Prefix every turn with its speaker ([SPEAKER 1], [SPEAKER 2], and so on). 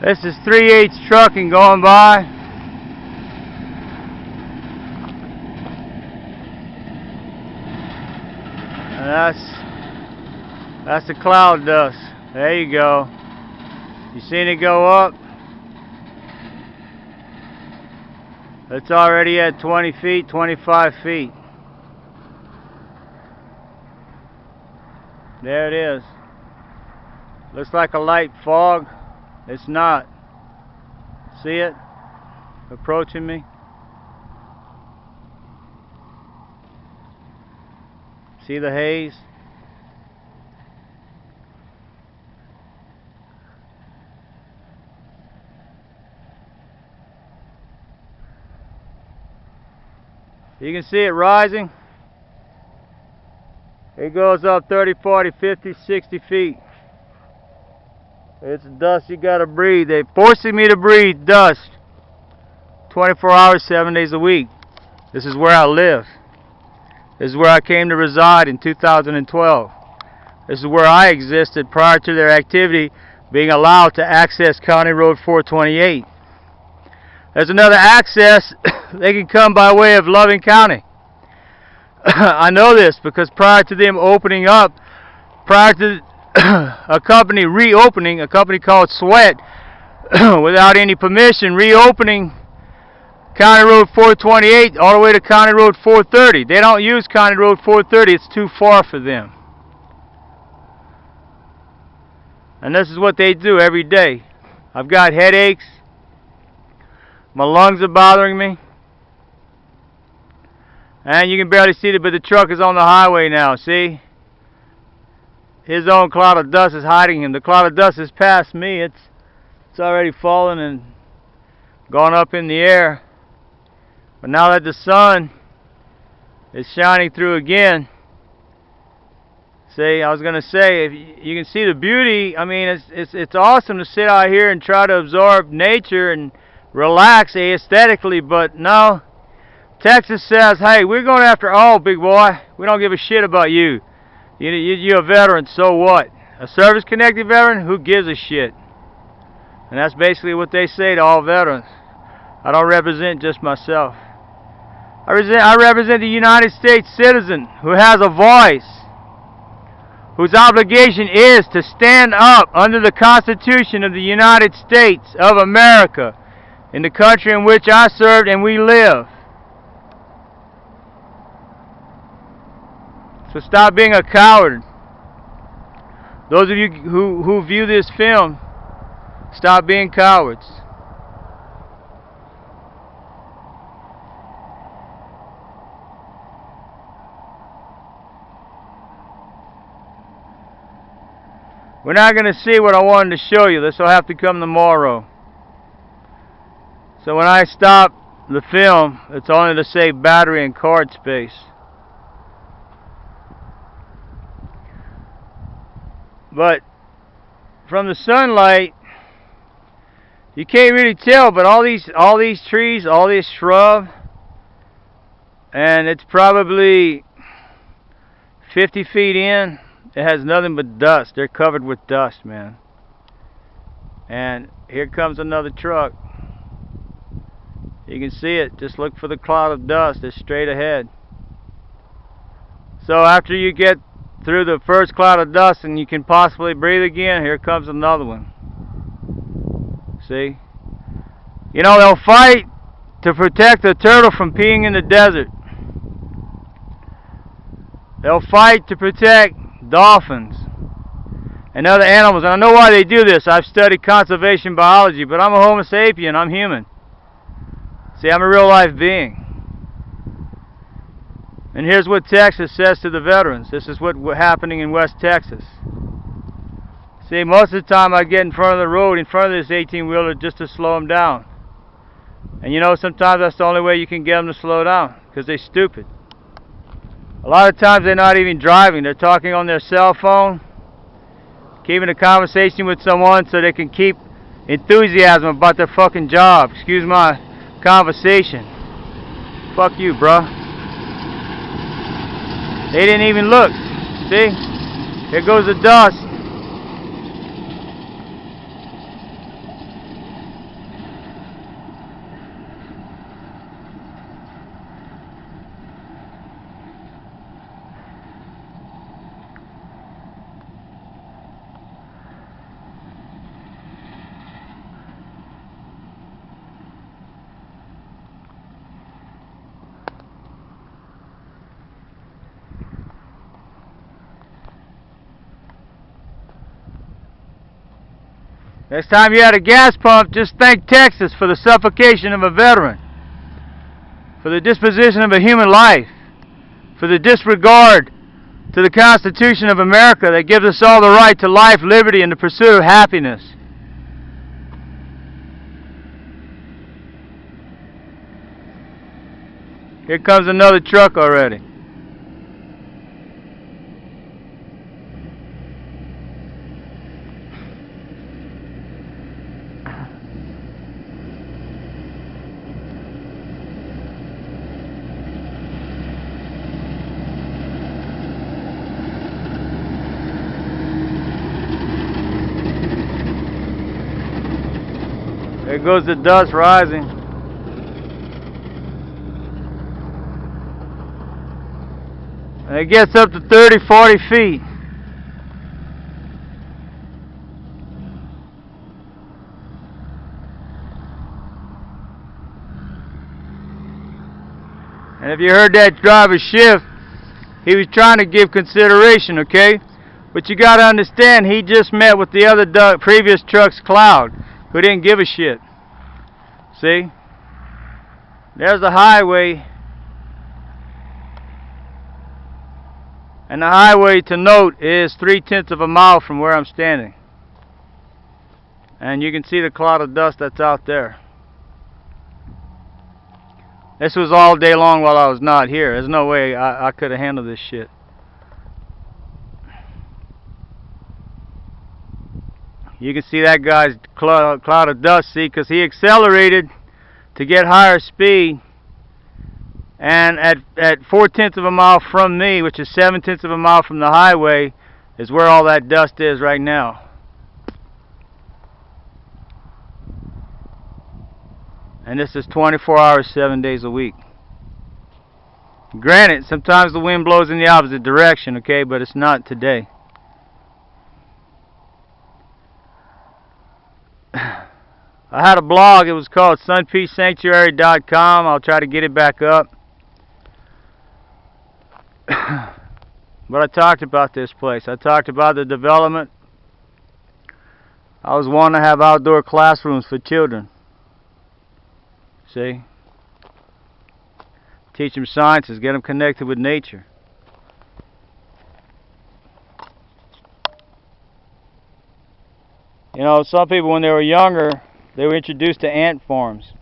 [SPEAKER 1] This is 3/8 trucking going by. And that's the cloud dust. There you go. You seen it go up? It's already at 20 feet, 25 feet. There it is. Looks like a light fog. It's not. See it? Approaching me. See the haze? You can see it rising. It goes up 30, 40, 50, 60 feet. It's dust you gotta breathe. They're forcing me to breathe dust 24 hours, 7 days a week. This is where I live. This is where I came to reside in 2012. This is where I existed prior to their activity being allowed to access County Road 428. There's another access. They can come by way of Loving County. I know this because prior to them opening up, prior to a company reopening, a company called Sweat, without any permission, reopening County Road 428 all the way to County Road 430. They don't use County Road 430. It's too far for them. And this is what they do every day. I've got headaches. My lungs are bothering me. And you can barely see it, but the truck is on the highway now, see? His own cloud of dust is hiding him. The cloud of dust is past me. It's already fallen and gone up in the air. But now that the sun is shining through again, see, I was going to say, if you can see the beauty. I mean, it's awesome to sit out here and try to absorb nature and relax aesthetically, but no. Texas says, hey, we're going after all, big boy. We don't give a shit about you. You're a veteran, so what? A service-connected veteran? Who gives a shit? And that's basically what they say to all veterans. I don't represent just myself. I represent the United States citizen who has a voice, whose obligation is to stand up under the Constitution of the United States of America, in the country in which I served and we live. So stop being a coward. Those of you who view this film, stop being cowards. We're not going to see what I wanted to show you. This will have to come tomorrow. So when I stop the film, it's only to save battery and card space. But from the sunlight, you can't really tell, but all these trees, all this shrub, and it's probably 50 feet in, it has nothing but dust. They're covered with dust, man. And here comes another truck. You can see it. Just look for the cloud of dust. It's straight ahead. So after you get through the first cloud of dust and you can possibly breathe again, here comes another one. See? You know, they'll fight to protect a turtle from peeing in the desert. They'll fight to protect dolphins and other animals. And I know why they do this. I've studied conservation biology, but I'm a Homo sapien. I'm human. See, I'm a real life being. And here's what Texas says to the veterans. This is what's happening in West Texas. See, most of the time I get in front of the road, in front of this 18-wheeler, just to slow them down. And you know, sometimes that's the only way you can get them to slow down, because they're stupid. A lot of times they're not even driving. They're talking on their cell phone, keeping a conversation with someone so they can keep enthusiasm about their fucking job. Excuse my conversation. Fuck you, bruh. They didn't even look. See? Here goes the dust. Next time you're at a gas pump, just thank Texas for the suffocation of a veteran, for the disposition of a human life, for the disregard to the Constitution of America that gives us all the right to life, liberty, and the pursuit of happiness. Here comes another truck already. There goes the dust rising. And it gets up to 30, 40 feet. And if you heard that driver shift, he was trying to give consideration, okay? But you got to understand, he just met with the other previous truck's cloud, who didn't give a shit. See? There's the highway. And the highway, to note, is 3/10 of a mile from where I'm standing. And you can see the cloud of dust that's out there. This was all day long while I was not here. There's no way I could have handled this shit. You can see that guy's cloud of dust, see, because he accelerated to get higher speed. And at 4/10 of a mile from me, which is 7/10 of a mile from the highway, is where all that dust is right now. And this is 24 hours, 7 days a week. Granted, sometimes the wind blows in the opposite direction, okay, but it's not today. I had a blog. It was called sunpeacesanctuary.com. I'll try to get it back up. But I talked about this place. I talked about the development. I was wanting to have outdoor classrooms for children. See? Teach them sciences, get them connected with nature. You know, some people when they were younger, they were introduced to ant farms.